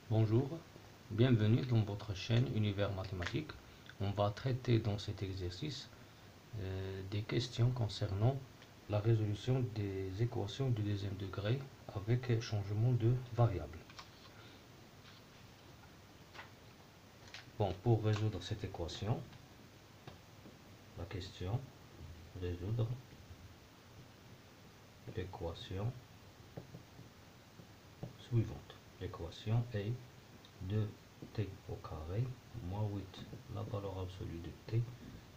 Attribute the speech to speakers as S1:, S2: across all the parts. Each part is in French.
S1: Bonjour, bienvenue dans votre chaîne Univers Mathématique. On va traiter dans cet exercice des questions concernant la résolution des équations du deuxième degré avec changement de variable. Bon, pour résoudre cette équation, la question résoudre l'équation suivante. L'équation est 2t au carré moins 8, la valeur absolue de t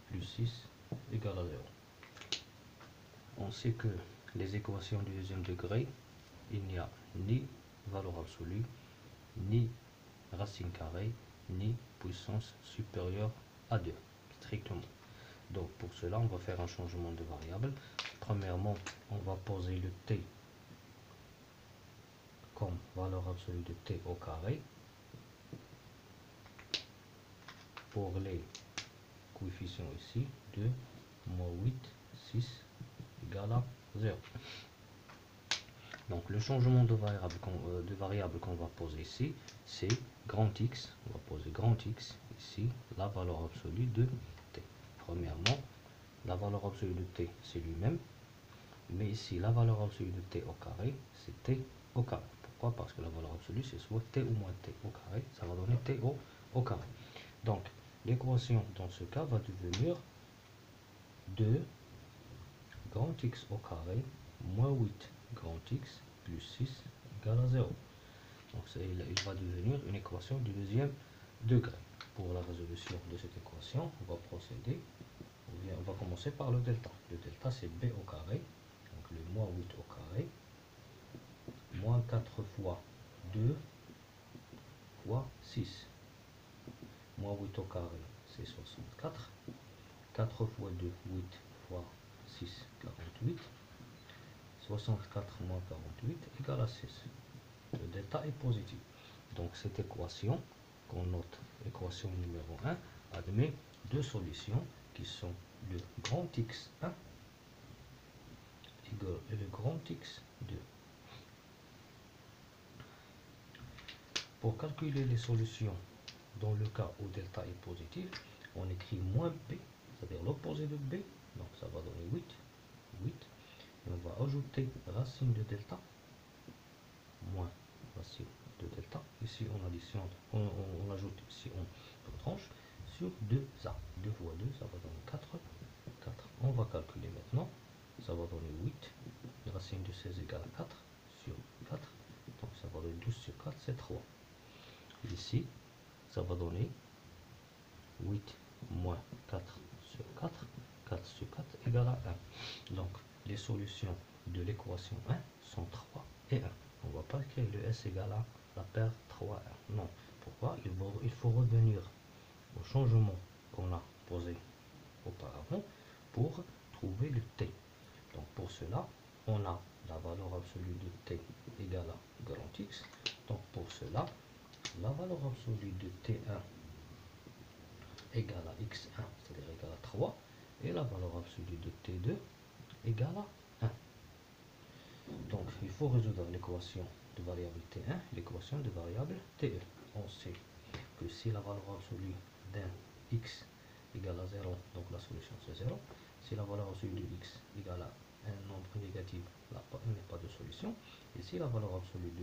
S1: plus 6 égale à 0. On sait que les équations du deuxième degré, il n'y a ni valeur absolue, ni racine carrée, ni puissance supérieure à 2, strictement. Donc pour cela, on va faire un changement de variable. Premièrement, on va poser le t comme valeur absolue de t au carré. Pour les coefficients ici, 2 moins 8, 6 égale à 0. Donc le changement de variable qu'on va poser ici, c'est grand X. On va poser grand X ici, la valeur absolue de t. Premièrement, la valeur absolue de t, c'est lui-même. Mais ici, la valeur absolue de t au carré, c'est t au carré. Pourquoi? Parce que la valeur absolue, c'est soit t ou moins t au carré. Ça va donner t au carré. Donc, l'équation dans ce cas va devenir 2 grand X au carré moins 8 grand X plus 6 égale à 0. Donc il va devenir une équation du deuxième degré. Pour la résolution de cette équation, on va procéder, on va commencer par le delta. Le delta c'est b au carré, donc le moins 8 au carré, moins 4 fois 2 fois 6. Moins 8 au carré c'est 64. 4 fois 2, 8 fois 6, 48. 64 moins 48 égale à 6. Le delta est positif. Donc cette équation, qu'on note équation numéro 1, admet deux solutions qui sont le grand X1 et le grand X2. Pour calculer les solutions dans le cas où delta est positif, on écrit moins b, c'est-à-dire l'opposé de b, donc ça va donner 8. Et on va ajouter racine de delta moins racine de delta. Ici on additionne, on ajoute ici on tranche sur 2a. 2 fois 2 ça va donner 4. On va calculer maintenant. Ça va donner 8. Racine de 16 égale à 4 sur 4. Donc ça va donner 12 sur 4, c'est 3. Ici, ça va donner 8 moins 4 sur 4. 4 sur 4 égale à 1. Donc les solutions de l'équation 1 sont 3 et 1. On ne va pas écrire le S égale à la paire 3, 1. Non. Pourquoi? Il faut revenir au changement qu'on a posé auparavant pour trouver le t. Donc pour cela, on a la valeur absolue de t égale à grand X. Donc pour cela, la valeur absolue de t1 égale à x1, c'est-à-dire égale à 3, et la valeur absolue de t2 égale à 1. Donc il faut résoudre l'équation de variable t1 et l'équation de variable te. On sait que si la valeur absolue d'un x égale à 0, donc la solution c'est 0. Si la valeur absolue de x égale à un nombre négatif, là il n'y a pas de solution. Et si la valeur absolue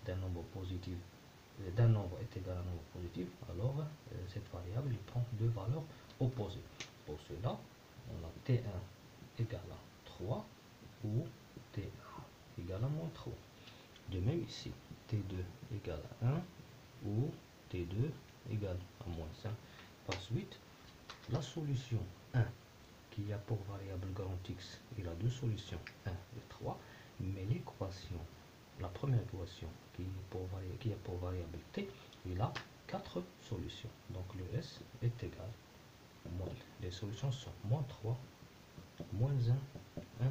S1: d'un nombre positif, d'un nombre est égal à un nombre positif, alors cette variable prend deux valeurs opposées. Pour cela, on a t1 égale à 3 ou t1 égale à moins 3. De même ici, t2 égale à 1 ou t2 égale à moins 5. Par suite, la solution 1 qui a pour variable grand X, il a deux solutions, 1 et 3, mais l'équation, la première équation qui a pour variable t, il a 4 solutions. Donc le S est égal, les solutions sont moins 3, moins 1, 1